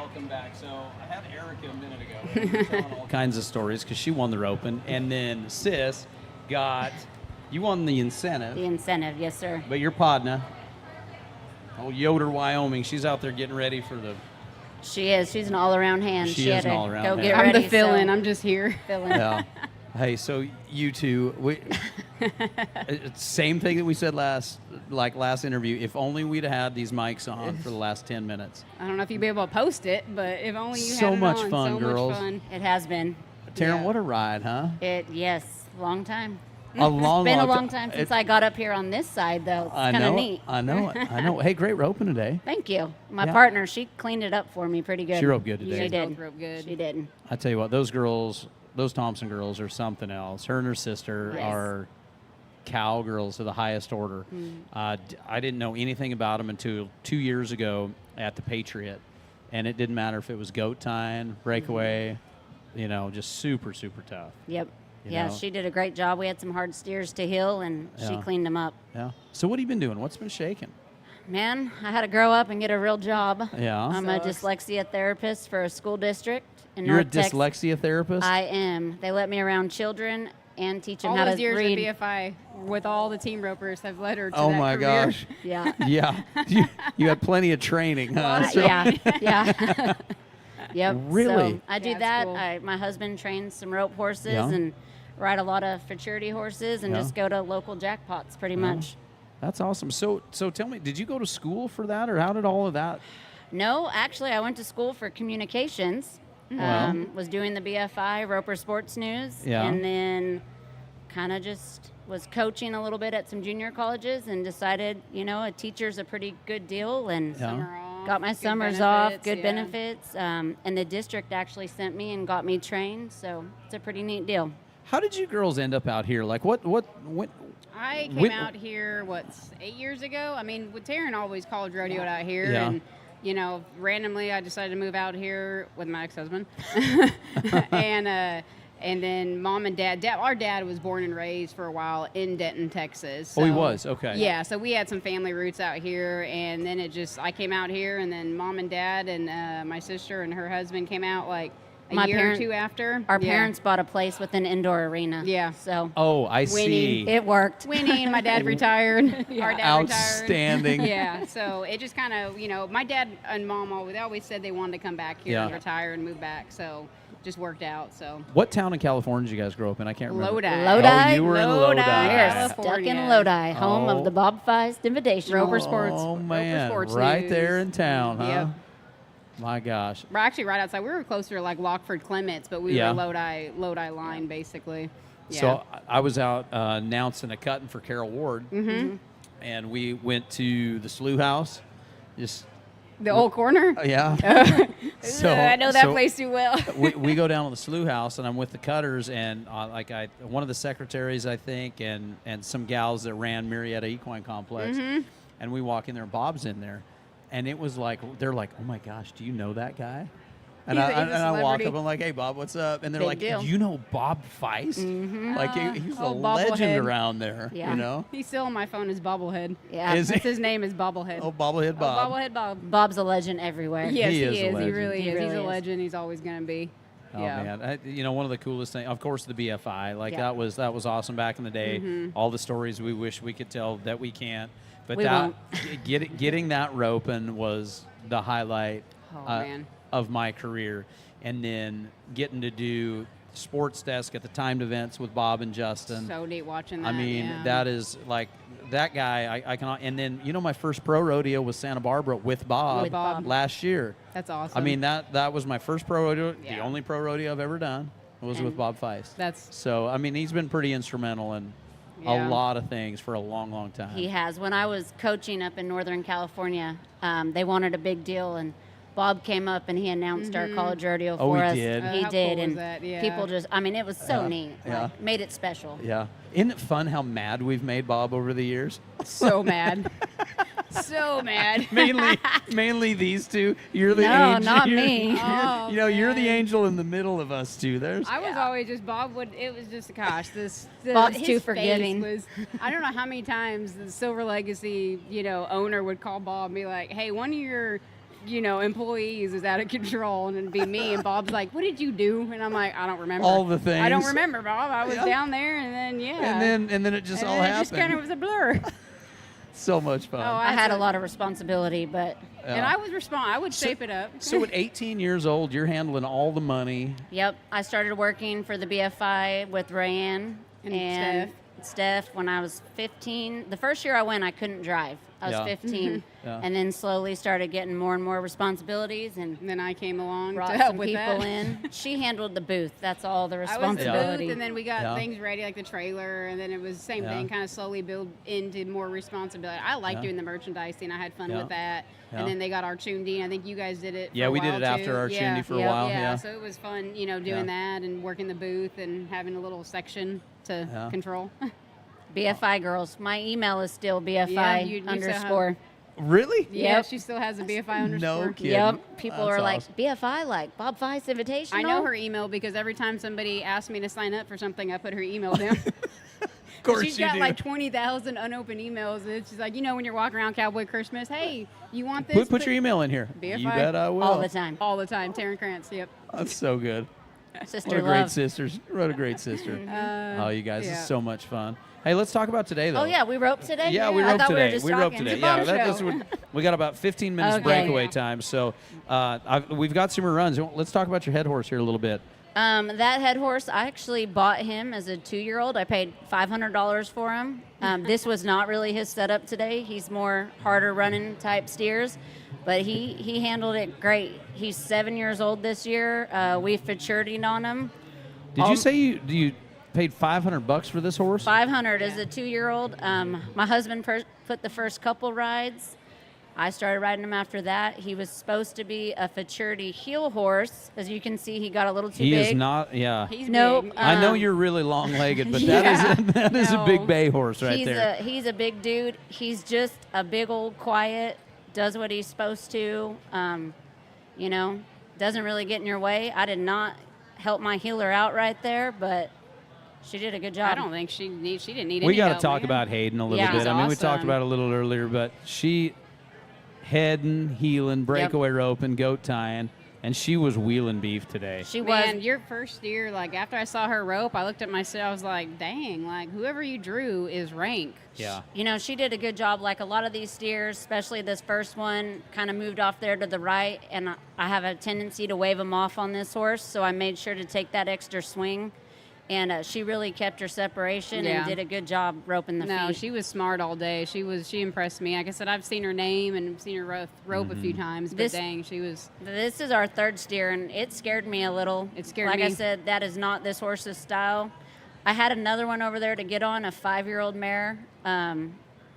welcome back. So I had Erica a minute ago. And we were telling all kinds of stories because she won the roping. And then Sis you won the incentive. The incentive, yes, sir. But your podna, Yoder, Wyoming, she's out there getting ready for the... She is. She's an all-around hand. She is had an to all-around go hand. get I'm ready. the fill-in. I'm just here. Fill-in. Yeah. Hey, so you two, same thing that we said last interview. If only we'd had these mics on for the last 10 minutes. I don't know if you'd be able to post it, but if only you So had it much on. fun, so girls. Much fun. It has been. Taryn, Yeah. what a ride, huh? Yes, long time. A long, It's been a long long time since I got up here on this side, though. It's kind of neat. I know it. Hey, great roping today. Thank you. My Yeah. partner, she cleaned it up for me pretty good. She roped good today. She You did. both rope good. She did. I tell you what, those girls, those Thompson girls are something else. Her and her sister Yes. are cowgirls of the highest order. I didn't know anything about them until 2 years ago at the Patriot, and it didn't matter if it was goat tying, breakaway, just super, super tough. Yep. You Yeah, know? she did a great job. We had some hard steers to hill, and she Yeah. cleaned them up. Yeah. So what have you been doing? What's been shaking? Man, I had to grow up and get a real job. Yeah. I'm a Sucks. dyslexia therapist for a school district in You're a North Texas. dyslexia therapist? I am. They let me around children and teach them All how those to years read. at BFI with all the team ropers have led her to Oh that my career. gosh. Yeah. Yeah. You had plenty of training, huh? So- Yeah. Yep. Really? So I do Yeah, it's that. cool. My husband trains some rope horses Yeah. and ride a lot of futurity horses and Yeah. just go to local jackpots pretty much. That's awesome. So tell me, did you go to school for that, or how did all of that? No, actually, I went to school for communications. Wow. Was doing the BFI, Roper Sports News, Yeah. and then kind of just was coaching a little bit at some junior colleges and decided, a teacher's a pretty good deal, and Yeah. Summer off, got my good summers off, benefits, good yeah. benefits, and the district actually sent me and got me trained, so it's a pretty neat deal. How did you girls end up out here? Like, what I came When- out here, 8 years ago? I mean, with Taryn always college rodioed out here. Yeah. And, randomly I decided to move out here with my ex-husband. And then mom and dad, our dad was born and raised for a while in Denton, Texas. Oh, he so- was? Okay. Yeah, so we had some family roots out here, and then I came out here, and then mom and dad and my sister and her husband came out like a year or two after. Our Yeah. parents bought a place with an indoor arena. Yeah. So Oh, I see. it worked. Winning, my dad retired. Our dad Outstanding. retired. Yeah, so it just kind of, my dad and mom always said they wanted to come back here and Yeah. retire and move back, so just worked out. So What town in California did you guys grow up in? I can't remember. Lodi. Lodi. Oh, you were in Lodi. We are California. stuck in Lodi, home Oh. of the Bob Feist Invitational. Roper Sports. Oh, Roper man. Sports Right News. there in town, huh? Yep. My gosh. We're actually right outside. We were closer to like Lockford Clements, but we Yeah. were Lodi line basically. Yeah. So I was out announcing a cutting for Carol Ward, Mm-hmm. and we went to the Slough House. Just the old corner. yeah. I know that so place too well. we go down to the Slough House, and I'm with the cutters, and one of the secretaries, I think, and some gals that ran Marietta Equine Complex, Mm-hmm. and we walk in there, Bob's in there, and it was like they're like, oh my gosh, do you know that guy? And He's I a walk celebrity. up, I'm like, hey Bob, what's up? And they're Big like, deal. do you know Bob Feist? Like he's a Oh, legend bobblehead. around there, Yeah. you know. He's still on my phone as Bobblehead. Yeah. Is That's he? his name is Bobblehead. Oh, bobblehead Bob. Bobblehead Bob. Bob's a legend everywhere. Yes, He he is a is. He legend. really He is. really He's a is. legend. He's always going to be. Oh Yeah. man, one of the coolest things, of course, the BFI. Like Yeah. that was awesome back in the day. Mm-hmm. All the stories we wish we could tell that we can't. But We won't. getting that roping was the highlight Oh, man. of my career, and then getting to do Sportsdesk at the timed events with Bob and Justin. So neat watching that. I mean, yeah. that is like that guy. I cannot. And then my first pro rodeo was Santa Barbara with Bob, With Bob. last year. That's awesome. I mean that was my first pro rodeo. The Yeah. only pro rodeo I've ever done was with And Bob Feist. That's So I mean he's been pretty instrumental in Yeah. a lot of things for a long, long time. He has. When I was coaching up in Northern California, they wanted a big deal, and Bob came up and he announced our college rodeo Oh, for he us. did? He How did, cool was and that? Yeah. people just. I mean, it was so neat. Yeah. Like, made it special. Yeah. Isn't it fun how mad we've made Bob over the years? so mad. So mad. mainly these two. You're the No, angel. not you're- me. Oh, you're the man. angel in the middle of us two. There's I was always just it was just gosh Bob's his too face forgiving. was, I don't know how many times the Silver Legacy owner would call Bob and be like, hey, one of your employees is out of control, and it'd be me. And Bob's like, "What did you do?" And I'm like, "I don't remember All the things. I don't remember, Bob. I was down there, and then and then it just all it happened. just kind of was a blur." So much fun. Oh, I had a lot of responsibility, but And I would shape it up. So at 18 years old, you're handling all the money. yep, I started working for the BFI with Rayanne And Steph when I was 15. The first year I went, I couldn't drive. I was Yeah. 15, Yeah. and then slowly started getting more and more responsibilities and And then I came along brought to help some with people that. in. She handled the booth. That's all the I was the responsibility. booth, and then we got Yeah. things ready, like the trailer, and then it was the same Yeah. thing, kind of slowly build into more responsibility. I like Yeah. doing the merchandising. I had fun Yeah. with that. Yeah. And then they got our Chundi. I think you guys did it for Yeah, a we did while it after too. our yeah. Chundi for a while, yeah. So it was fun, doing Yeah. that and working the booth and having a little section to Yeah. control. BFI girls. My email is still BFI you still have- underscore. Really? Yeah, Yep. she still has a BFI underscore. No kidding. Yep. People That's are like, awesome. BFI, like Bob Feiss Invitational? I know her email because every time somebody asks me to sign up for something, I put her email down. Of course She's you got do. like 20,000 unopened emails, and she's like, when you're walking around Cowboy Christmas, hey, you want this? Put your email in here. BFI. You bet I will. all the time. All the time. Taryn Krantz, yep. That's so good. Sister What a great love. sister. What a great sister. Oh, you guys, yeah. it's so much fun. Hey, let's talk about today, though. Oh, yeah, we roped today? Yeah, we I roped thought today. we were just roped talking. today. It's a Yeah, bomb that's show. what we got about 15 minutes Okay. breakaway Yeah. time. So we've got some runs. Let's talk about your head horse here a little bit. That head horse, I actually bought him as a 2-year-old. I paid $500 for him. This was not really his setup today. He's more harder running type steers, but he handled it great. He's 7 years old this year. We faturity'd on him. Did you say you paid $500 for this horse? 500 as a 2-year-old. My husband put the first couple rides. I started riding him after that. He was supposed to be a futurity heel horse. As you can see, he got a little too He big. is not. Yeah. He's Nope. big. I know you're really long-legged, but that is a No. big bay horse right he's there. he's a big dude. He's just a big old quiet, does what he's supposed to. Doesn't really get in your way. I did not help my healer out right there, but she did a good job. I don't think she didn't need We any got to help, talk man. about Hayden a little Yeah. bit. She's I mean, we talked awesome. about it a little earlier, but she heading, heeling, breakaway roping, goat tying, and she was wheeling beef today. She was. Man, your first year, like after I saw her rope, I looked at myself, I was like, dang, like whoever you drew is rank. Yeah. She did a good job. Like a lot of these steers, especially this first one, kind of moved off there to the right, and I have a tendency to wave them off on this horse, so I made sure to take that extra swing. And she really kept her separation Yeah. and did a good job roping the No, feet. she was smart all day. She impressed me. Like I said, I've seen her name and seen her rope a Mm-hmm. few times, but This- dang, she was. This is our third steer, and it scared me a little. It scared like me. I said, that is not this horse's style. I had another one over there to get on, a 5-year-old mare.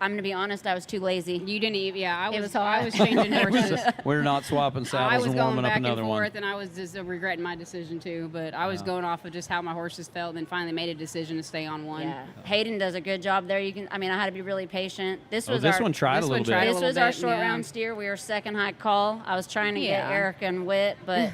I'm going to be honest, I was too lazy. You didn't even. Yeah, I It was. was hot. I was changing horses. We're not swapping I saddles was and going warming up back and another forth, one. and I was just regretting my decision too. But I was Yeah. going off of just how my horses felt, and then finally made a decision to stay on one. Yeah, Hayden does a good job there. I had to be really patient. This was This our, one tried this a one little tried bit. a This little was our bit, short yeah. round steer. We were second high call. I was trying to Yeah. get Eric and Wit, but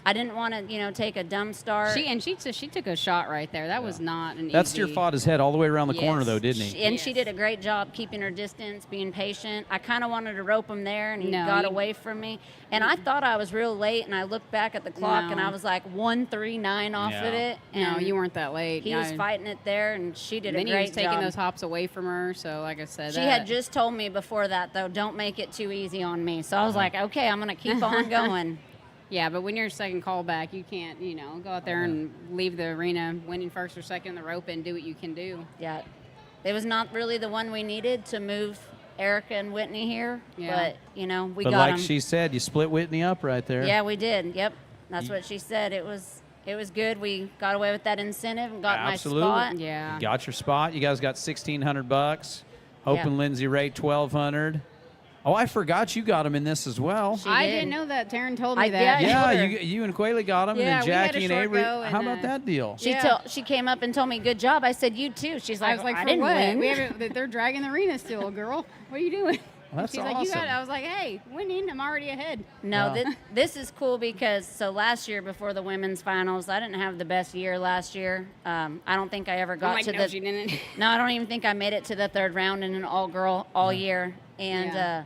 I didn't want to, take a dumb start. She took a shot right there. That was not an That easy. steer fought his head all the way around the corner, Yes. though, didn't he? And she Yes. did a great job keeping her distance, being patient. I kind of wanted to rope him there, and he No, got you- away from me. And I thought I was real late, and I looked back at the clock, and No. I was like 1:39 off Yeah. of it. No, And you weren't that late. He was fighting it there, and she did Then a he was great taking job. those hops away from her. So, like I said, She had just told me before that, though, don't make it too easy on me. So I was like, okay, I'm going to keep on going. Yeah, but when you're second call back, you can't, go out there and leave the arena winning first or second in the rope and do what you can do. Yeah. It was not really the one we needed to move Erica and Whitney here, Yeah. but, we But got like them. she said, you split Whitney up right there. Yeah, we did. Yep. That's what she said. It was good. We got away with that incentive and got Absolutely. my spot. Yeah. You got your spot. You guys got $1,600. Hope Yeah. and Lindsay rate $1,200. Oh, I forgot you got him in this as well. She I did. didn't know that. Taryn told me I that. did. Yeah, told her. you and Quayle got him, Yeah, and then we had Jackie a and short Avery. go, How and, about that deal? She came up and told me, good job. I said, you too. She's like, I was like, I for didn't what? win. They're dragging the arena still, girl. What are you doing? Well, that's She's like, awesome. I was like, hey, winning. I'm already ahead. No, Yeah. this is cool because last year before the women's finals, I didn't have the best year last year. I don't think I ever got I'm like, to no, the. she didn't. No, I don't even think I made it to the third round in an all-girl all year. And Yeah.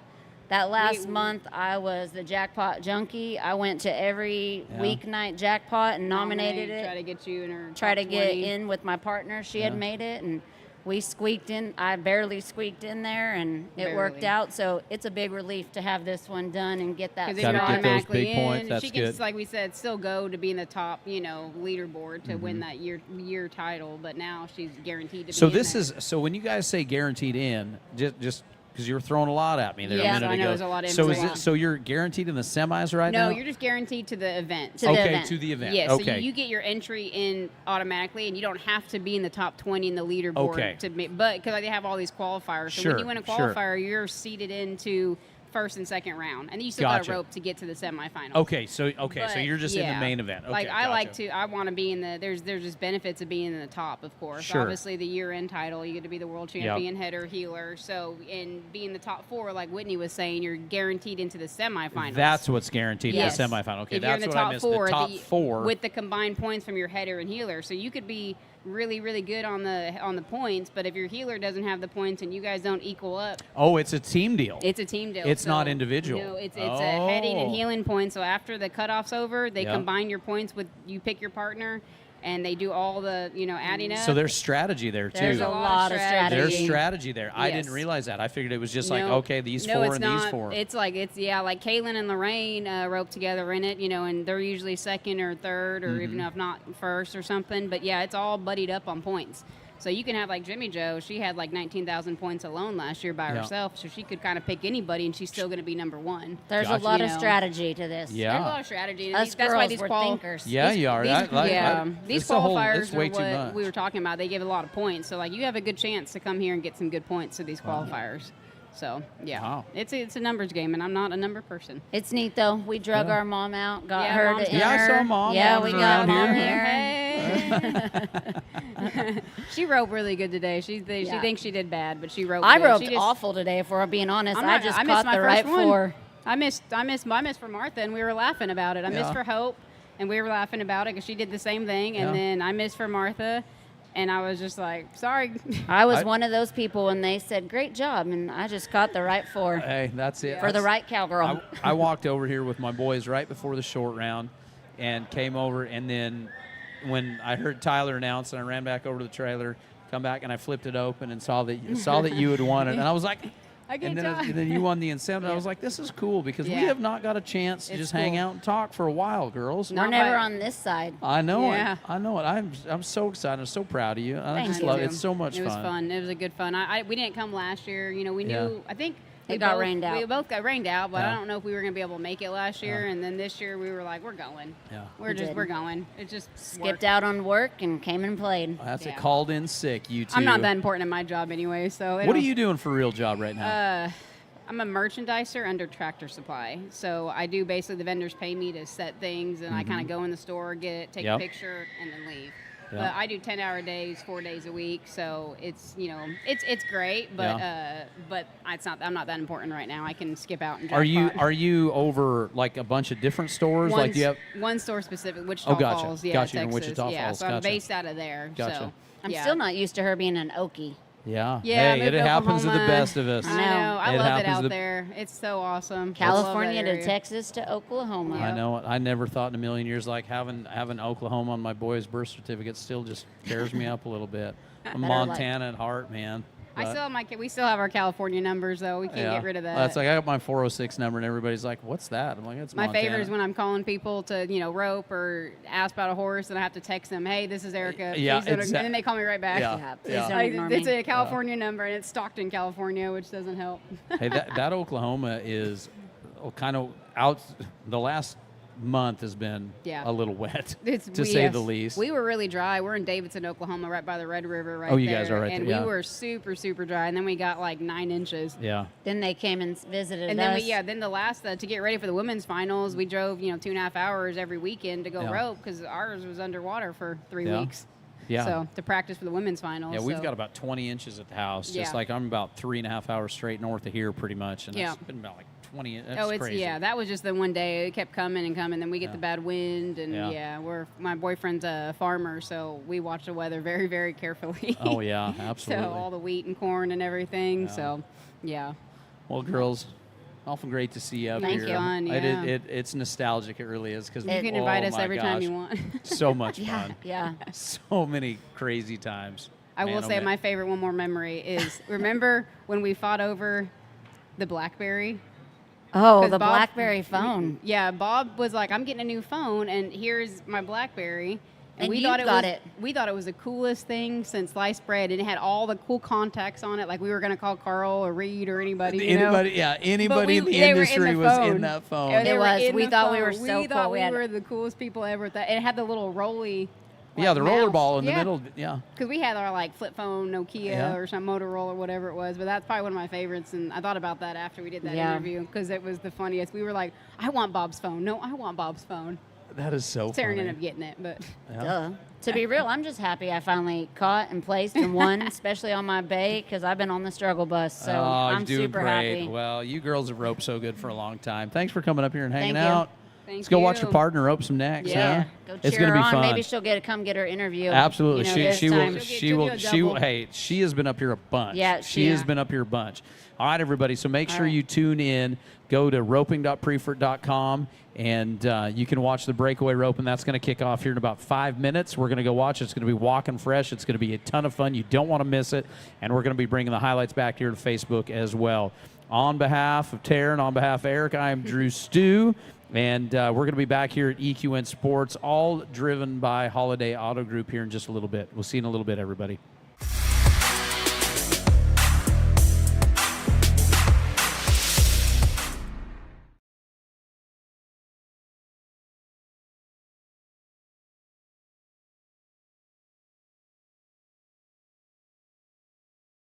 That last month, I was the jackpot junkie. I went to every weeknight jackpot and nominated it. Try to get you in her Try top to get 20. in with my partner. She had made it, and we squeaked in. I barely squeaked in there, and it worked out. So it's a big relief to have this one done and get that. Because Gotta you're get those automatically big points. in. That's She can, good. like we said, still go to be in the top, leaderboard to win that year title. But now she's guaranteed to be So in this there. is so when you guys say guaranteed in, just because you were throwing a lot at me there Yeah, a minute I know, ago. there's a lot of so info. so you're guaranteed in the semis right now? No, you're just guaranteed to the event. To the okay, event. to the event. Yeah, okay. so you get your entry in automatically, and you don't have to be in the top 20 in the leaderboard. Okay. But because they have all these qualifiers, so Sure, when you win a sure. qualifier, you're seated into first and second round, and then you still got Gotcha. a rope to get to the semifinals. Okay, so so But, you're just in the yeah. main event. Okay, like I like gotcha. I want to be in the. There's just benefits of being in the top, of course. Sure. Obviously, the year-end title, you get to be the world champion, header, healer. So, in being the top 4, like Whitney was saying, you're guaranteed into the semifinals. That's what's guaranteed Yes. in the semifinal. Okay, If you're in that's the what top I missed. four, The top 4 with the combined points from your header and healer. So you could be really, really good on the points, but if your healer doesn't have the points and you guys don't equal up, Oh, it's a team deal. it's a team deal. It's So, not individual. No, it's a heading and Oh. healing points. So after the cutoff's over, they Yeah. combine your points with you pick your partner, and they do all the adding up. So there's strategy there too. There's a lot of strategy. There's strategy there. I Yes. didn't realize that. I figured it was just like, No, okay, these no, 4 it's and not. these 4. It's like like Kaylin and Lorraine rope together in it, and they're usually second or third, or Mm-hmm. even if not first or something. But yeah, it's all buddied up on points. So you can have like Jimmy Joe. She had like 19,000 points alone last year by Yeah. herself. So she could kind of pick anybody, and she's still going to be number 1. There's Gotcha. a lot You of know. strategy to this. Yeah. There's a lot of strategy. and Us that's why girls these were qual- thinkers. Yeah, you are. These, these it's a whole- qualifiers it's way are too what much. we were talking about. They give a lot of points, so like you have a good chance to come here and get some good points to these qualifiers. So yeah, Wow. it's a numbers game, and I'm not a number person. It's neat though. We drug Yeah. our mom out, got Yeah, her Mom's to got- Yeah, I enter. saw Mom Yeah, we wandering got around mom here. here. Hey. She roped really good today. She Yeah. thinks she did bad, but she roped. I good. roped She just, awful today, if we're being honest. I'm I not- just I missed caught my the first right one. 4. I missed for Martha, and we were laughing about it. I missed Yeah. for Hope, and we were laughing about it because she did the same thing. And Yeah. then I missed for Martha, and I was just like, sorry. I was I- one of those people, and they said, "Great job," and I just caught the right 4 Hey, that's it. for the That's- right cowgirl. I walked over here with my boys right before the short round and came over, and then when I heard Tyler announce, and I ran back over to the trailer, come back, and I flipped it open and saw that you had won it, and I was like, I and get then you won the incentive. I was like, this is cool because we Yeah. have not got a chance to It's just hang cool. out and talk for a while, girls. No. We're Not never by- on this side. I know Yeah. it. I know it. I'm so excited. I'm so proud of you. I Thank just you. love too. it. It's so much It was fun. fun. It was a good fun. We didn't come last year. We knew. Yeah. I think It got rained out. We both got rained out, but Yeah. I don't know if we were gonna be able to make it last year. Yeah. And then this year we were like, we're going. Yeah. We're did. going. It just Skipped worked. out on work and came and played. That's it. Yeah. Called in sick. You two. I'm not that important in my job anyway. So they What are don't- you doing for a real job right now? I'm a merchandiser under Tractor Supply. So I do basically the vendors pay me to set things, and I kind of go in the store, get it, take Yep. a picture, and then leave. Yeah. But I do 10-hour days, 4 days a week. So it's it's great, but I'm not that important right now. I can skip out and. Are you jackpot. are you over like a bunch of different stores? one, Like do you have? one store specific, Wichita Oh, gotcha. Falls, yeah, Gotcha, you're in Texas. Wichita yeah, Falls, so I'm gotcha. based out of there. Gotcha. So I'm yeah. still not used to her being an Okie. Yeah. Yeah, I Hey, moved it to happens to the Oklahoma. best of us. I know. I It love it happens out to- there. It's so awesome. California I love that to area. Texas to Oklahoma. I know it. I never thought in a million years like having Oklahoma on my boy's birth certificate still just tears me up a little bit. I'm Better luck. Montana at heart, man. I But, still have we still have our California numbers though. We can't yeah. get rid of that. That's like I got my 406 number and everybody's like, "What's that?" I'm like, "It's my Montana." favorite is when I'm calling people to rope or ask about a horse, and I have to text them, "Hey, this is Erica." Yeah, Please don't-" exact- and then they call me right back. Yeah. Yeah, please Yeah. don't Like, ignore it's me. a California number, and it's Stockton, California, which doesn't help. Hey, that Oklahoma is kind of out. The last month has been Yeah. a little wet, It's, to say the least. We were really dry. We're in Davidson, Oklahoma, right by the Red River, right Oh, you there. guys are right and there, yeah. we were super, super dry. And then we got like 9 inches. Yeah. Then they came and visited And then us. then the last to get ready for the women's finals, we drove 2.5 hours every weekend to go Yeah. rope because ours was underwater for 3 Yeah. weeks. Yeah. So to practice for the women's finals. Yeah, we've so. got about 20 inches at the house. Just Yeah. like I'm about 3.5 hours straight north of here, pretty much, and Yeah. it's been about like 20. That's it's crazy. that was just the one day. It kept coming and coming. Then we get Yeah. the bad wind, and Yeah. my boyfriend's a farmer, so we watch the weather very, very carefully. Oh yeah, absolutely. So all the wheat and corn and everything. Yeah. So, yeah. Well, girls, Awful great to see you up Thank here. you. Fun, It's nostalgic. It really is. Cause You can invite us every time you gosh, want. So much Yeah, fun. yeah. So many crazy times. I Man, will oh, say man. my favorite one more memory is remember when we fought over the BlackBerry? Oh, 'Cause the Bob- BlackBerry phone. Yeah, Bob was like, "I'm getting a new phone, and here's my BlackBerry." And we you thought got was, it. We thought it was the coolest thing since sliced bread, and it had all the cool contacts on it. Like we were gonna call Carl or Reed or anybody. You know? Anybody, yeah, anybody in the they were industry the was phone. in that phone. Yeah, they It were was. in We the thought we were phone. so We thought cool. We we had- were the coolest people ever. It had the little rolly. Yeah, the roller mouse. ball in the Yeah. middle. Yeah. Because we had our like flip phone, Nokia, Yeah. or some Motorola, or whatever it was. But that's probably one of my favorites. And I thought about that after we did that Yeah. interview because it was the funniest. We were like, "I want Bob's phone. No, I want Bob's phone." That is so Taryn funny. ended up getting it, but Yeah. Duh. To be real, I'm just happy I finally caught and placed and won, especially on my bait, because I've been on the struggle bus. So Oh, I'm you're doing super great. happy. Well, you girls have roped so good for a long time. Thanks for coming up here and hanging Thank you. out. thank Let's go watch you. your partner rope some next. Yeah. Huh? Go cheer It's gonna her be on. fun. Maybe she'll come get her interview. Absolutely. You know, this she will. time. She'll do a Hey, she has been up here a bunch. Yeah, she she- has been up here a bunch. All right, everybody. So make All sure right. you tune in. Go to roping.priefert.com and you can watch the breakaway rope, and that's going to kick off here in about 5 minutes. We're going to go watch. It's going to be walking fresh. It's going to be a ton of fun. You don't want to miss it, and we're going to be bringing the highlights back here to Facebook as well. On behalf of Taryn, on behalf of Eric, I am Dru Stew. And we're going to be back here at EQN Sports, all driven by Holiday Auto Group here in just a little bit. We'll see you in a little bit, everybody.